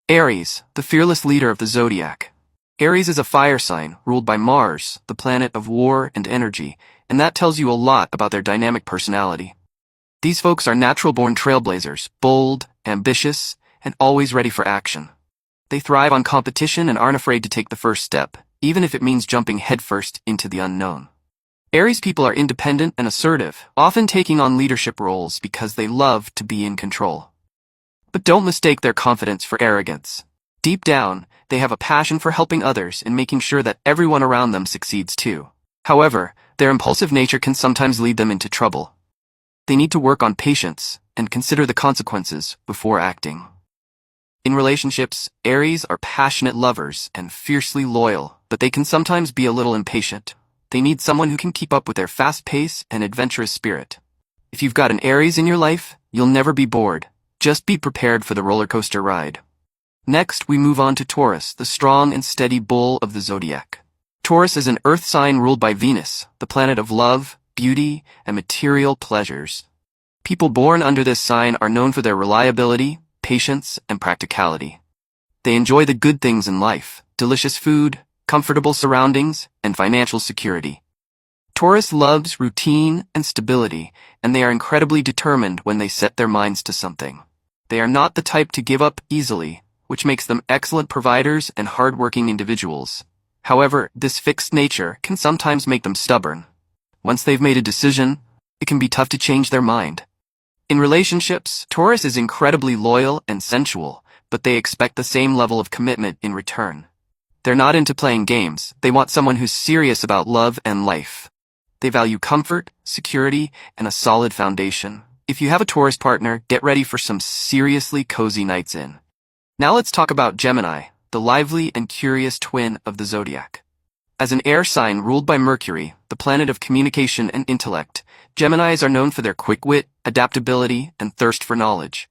Aries, the fearless leader of the zodiac. Aries is a fire sign ruled by Mars, the planet of war and energy, and that tells you a lot about their dynamic personality. These folks are natural-born trailblazers, bold, ambitious, and always ready for action. They thrive on competition and aren't afraid to take the first step, even if it means jumping headfirst into the unknown. Aries people are independent and assertive, often taking on leadership roles because they love to be in control. But don't mistake their confidence for arrogance. Deep down, they have a passion for helping others and making sure that everyone around them succeeds too. However, their impulsive nature can sometimes lead them into trouble. They need to work on patience and consider the consequences before acting. In relationships, Aries are passionate lovers and fiercely loyal, but they can sometimes be a little impatient. They need someone who can keep up with their fast pace and adventurous spirit. If you've got an Aries in your life, you'll never be bored. Just be prepared for the roller coaster ride. Next, we move on to Taurus, the strong and steady bull of the zodiac. Taurus is an earth sign ruled by Venus, the planet of love, beauty, and material pleasures. People born under this sign are known for their reliability, patience, and practicality. They enjoy the good things in life: delicious food, comfortable surroundings, and financial security. Taurus loves routine and stability, and they are incredibly determined when they set their minds to something. They are not the type to give up easily, which makes them excellent providers and hard-working individuals. However, this fixed nature can sometimes make them stubborn. Once they've made a decision, it can be tough to change their mind. In relationships, Taurus is incredibly loyal and sensual, but they expect the same level of commitment in return. They're not into playing games. They want someone who's serious about love and life. They value comfort, security, and a solid foundation. If you have a Taurus partner, get ready for some seriously cozy nights in. Now let's talk about Gemini, the lively and curious twin of the zodiac. As an air sign ruled by Mercury, the planet of communication and intellect, Geminis are known for their quick wit, adaptability, and thirst for knowledge.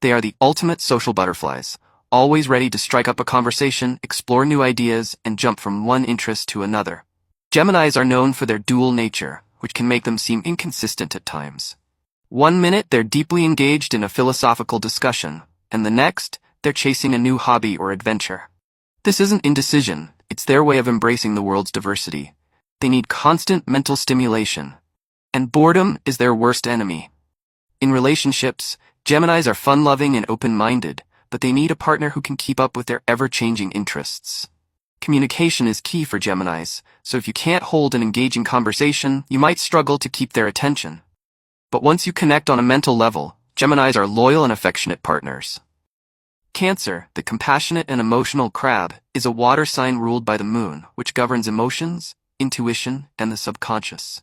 They are the ultimate social butterflies, always ready to strike up a conversation, explore new ideas, and jump from one interest to another. Geminis are known for their dual nature, which can make them seem inconsistent at times. One minute they're deeply engaged in a philosophical discussion, and the next, they're chasing a new hobby or adventure. This isn't indecision, it's their way of embracing the world's diversity. They need constant mental stimulation, and boredom is their worst enemy. In relationships, Geminis are fun-loving and open-minded, but they need a partner who can keep up with their ever-changing interests. Communication is key for Geminis, so if you can't hold an engaging conversation, you might struggle to keep their attention. But once you connect on a mental level, Geminis are loyal and affectionate partners. Cancer, the compassionate and emotional crab, is a water sign ruled by the moon, which governs emotions, intuition, and the subconscious.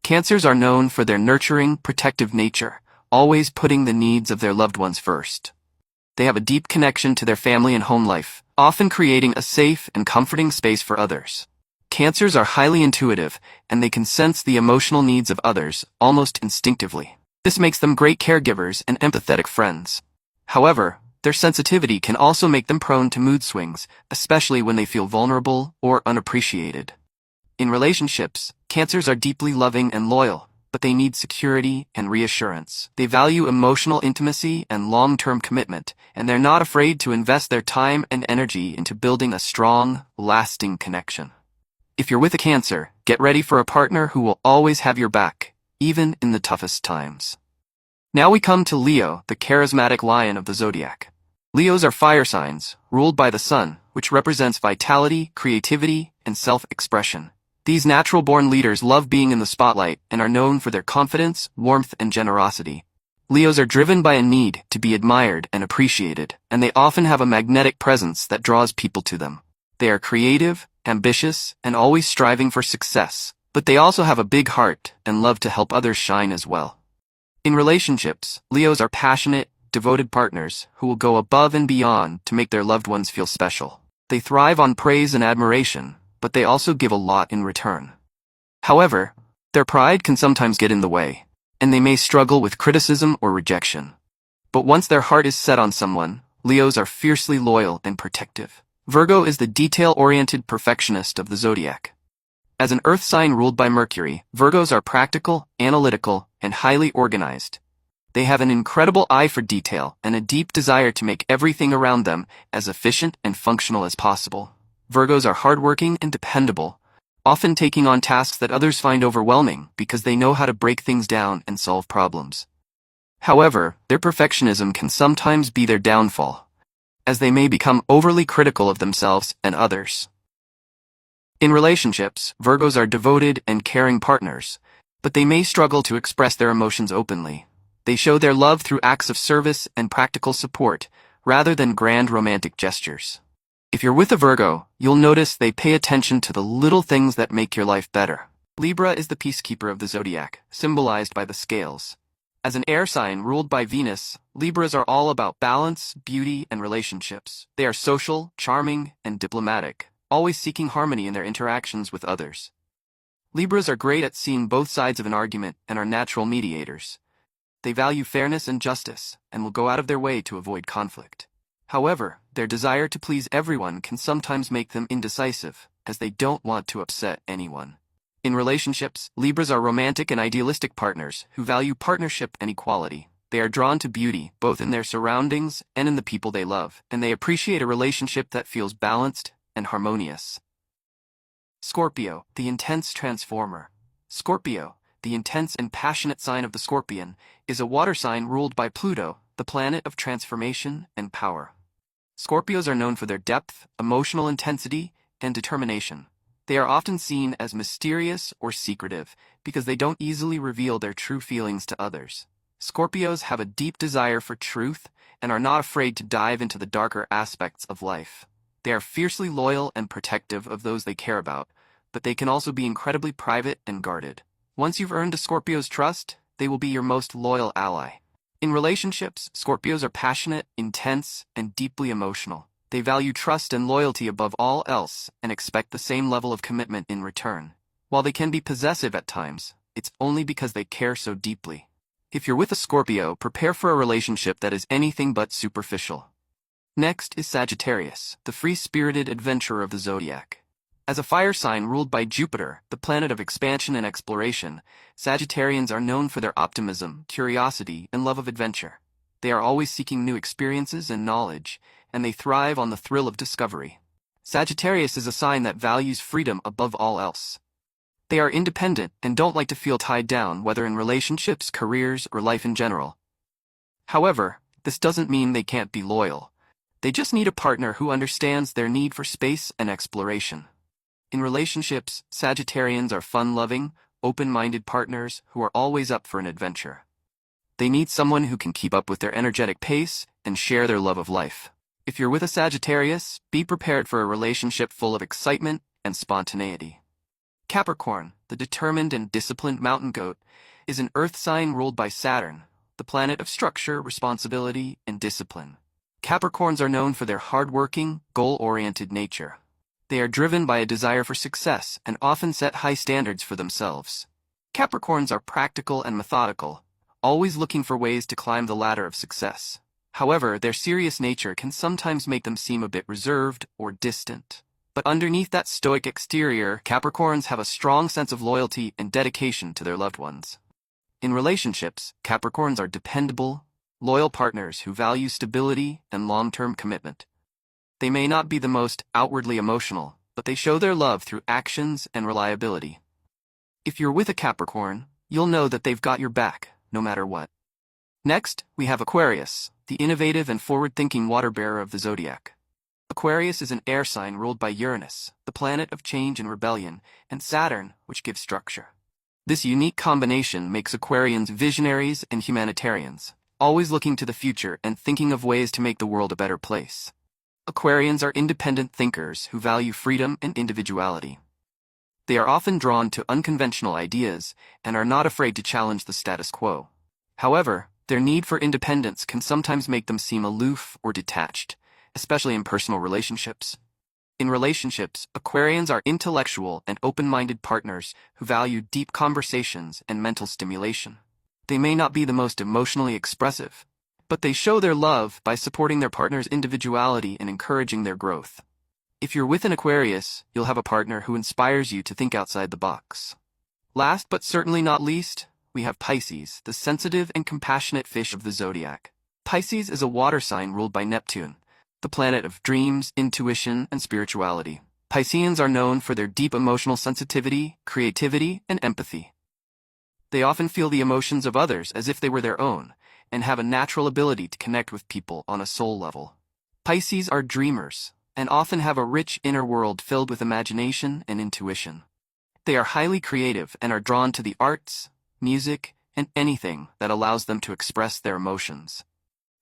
Cancers are known for their nurturing, protective nature, always putting the needs of their loved ones first. They have a deep connection to their family and home life, often creating a safe and comforting space for others. Cancers are highly intuitive, and they can sense the emotional needs of others almost instinctively. This makes them great caregivers and empathetic friends. However, their sensitivity can also make them prone to mood swings, especially when they feel vulnerable or unappreciated. In relationships, Cancers are deeply loving and loyal, but they need security and reassurance. They value emotional intimacy and long-term commitment, and they're not afraid to invest their time and energy into building a strong, lasting connection. If you're with a Cancer, get ready for a partner who will always have your back, even in the toughest times. Now we come to Leo, the charismatic lion of the zodiac. Leos are fire signs, ruled by the sun, which represents vitality, creativity, and self-expression. These natural-born leaders love being in the spotlight and are known for their confidence, warmth, and generosity. Leos are driven by a need to be admired and appreciated, and they often have a magnetic presence that draws people to them. They are creative, ambitious, and always striving for success, but they also have a big heart and love to help others shine as well. In relationships, Leos are passionate, devoted partners who will go above and beyond to make their loved ones feel special. They thrive on praise and admiration, but they also give a lot in return. However, their pride can sometimes get in the way, and they may struggle with criticism or rejection. But once their heart is set on someone, Leos are fiercely loyal and protective. Virgo is the detail-oriented perfectionist of the zodiac. As an earth sign ruled by Mercury, Virgos are practical, analytical, and highly organized. They have an incredible eye for detail and a deep desire to make everything around them as efficient and functional as possible. Virgos are hardworking and dependable, often taking on tasks that others find overwhelming because they know how to break things down and solve problems. However, their perfectionism can sometimes be their downfall, as they may become overly critical of themselves and others. In relationships, Virgos are devoted and caring partners, but they may struggle to express their emotions openly. They show their love through acts of service and practical support, rather than grand romantic gestures. If you're with a Virgo, you'll notice they pay attention to the little things that make your life better. Libra is the peacekeeper of the zodiac, symbolized by the scales. As an air sign ruled by Venus, Libras are all about balance, beauty, and relationships. They are social, charming, and diplomatic, always seeking harmony in their interactions with others. Libras are great at seeing both sides of an argument and are natural mediators. They value fairness and justice, and will go out of their way to avoid conflict. However, their desire to please everyone can sometimes make them indecisive, as they don't want to upset anyone. In relationships, Libras are romantic and idealistic partners who value partnership and equality. They are drawn to beauty, both in their surroundings and in the people they love, and they appreciate a relationship that feels balanced and harmonious. Scorpio, the intense transformer. Scorpio, the intense and passionate sign of the Scorpion, is a water sign ruled by Pluto, the planet of transformation and power. Scorpios are known for their depth, emotional intensity, and determination. They are often seen as mysterious or secretive because they don't easily reveal their true feelings to others. Scorpios have a deep desire for truth and are not afraid to dive into the darker aspects of life. They are fiercely loyal and protective of those they care about, but they can also be incredibly private and guarded. Once you've earned a Scorpio's trust, they will be your most loyal ally. In relationships, Scorpios are passionate, intense, and deeply emotional. They value trust and loyalty above all else and expect the same level of commitment in return. While they can be possessive at times, it's only because they care so deeply. If you're with a Scorpio, prepare for a relationship that is anything but superficial. Next is Sagittarius, the free-spirited adventurer of the zodiac. As a fire sign ruled by Jupiter, the planet of expansion and exploration, Sagittarians are known for their optimism, curiosity, and love of adventure. They are always seeking new experiences and knowledge, and they thrive on the thrill of discovery. Sagittarius is a sign that values freedom above all else. They are independent and don't like to feel tied down, whether in relationships, careers, or life in general. However, this doesn't mean they can't be loyal. They just need a partner who understands their need for space and exploration. In relationships, Sagittarians are fun-loving, open-minded partners who are always up for an adventure. They need someone who can keep up with their energetic pace and share their love of life. If you're with a Sagittarius, be prepared for a relationship full of excitement and spontaneity. Capricorn, the determined and disciplined mountain goat, is an earth sign ruled by Saturn, the planet of structure, responsibility, and discipline. Capricorns are known for their hardworking, goal-oriented nature. They are driven by a desire for success and often set high standards for themselves. Capricorns are practical and methodical, always looking for ways to climb the ladder of success. However, their serious nature can sometimes make them seem a bit reserved or distant. But underneath that stoic exterior, Capricorns have a strong sense of loyalty and dedication to their loved ones. In relationships, Capricorns are dependable, loyal partners who value stability and long-term commitment. They may not be the most outwardly emotional, but they show their love through actions and reliability. If you're with a Capricorn, you'll know that they've got your back, no matter what. Next, we have Aquarius, the innovative and forward-thinking water-bearer of the zodiac. Aquarius is an air sign ruled by Uranus, the planet of change and rebellion, and Saturn, which gives structure. This unique combination makes Aquarians visionaries and humanitarians, always looking to the future and thinking of ways to make the world a better place. Aquarians are independent thinkers who value freedom and individuality. They are often drawn to unconventional ideas and are not afraid to challenge the status quo. However, their need for independence can sometimes make them seem aloof or detached, especially in personal relationships. In relationships, Aquarians are intellectual and open-minded partners who value deep conversations and mental stimulation. They may not be the most emotionally expressive, but they show their love by supporting their partner's individuality and encouraging their growth. If you're with an Aquarius, you'll have a partner who inspires you to think outside the box. Last but certainly not least, we have Pisces, the sensitive and compassionate fish of the zodiac. Pisces is a water sign ruled by Neptune, the planet of dreams, intuition, and spirituality. Pisceans are known for their deep emotional sensitivity, creativity, and empathy. They often feel the emotions of others as if they were their own, and have a natural ability to connect with people on a soul level. Pisces are dreamers, and often have a rich inner world filled with imagination and intuition. They are highly creative and are drawn to the arts, music, and anything that allows them to express their emotions.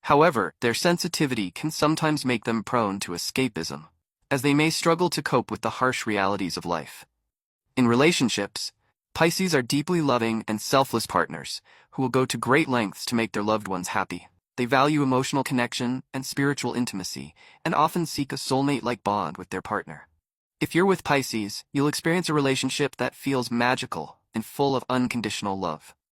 However, their sensitivity can sometimes make them prone to escapism, as they may struggle to cope with the harsh realities of life. In relationships, Pisces are deeply loving and selfless partners who will go to great lengths to make their loved ones happy. They value emotional connection and spiritual intimacy, and often seek a soulmate-like bond with their partner. If you're with Pisces, you'll experience a relationship that feels magical and full of unconditional love.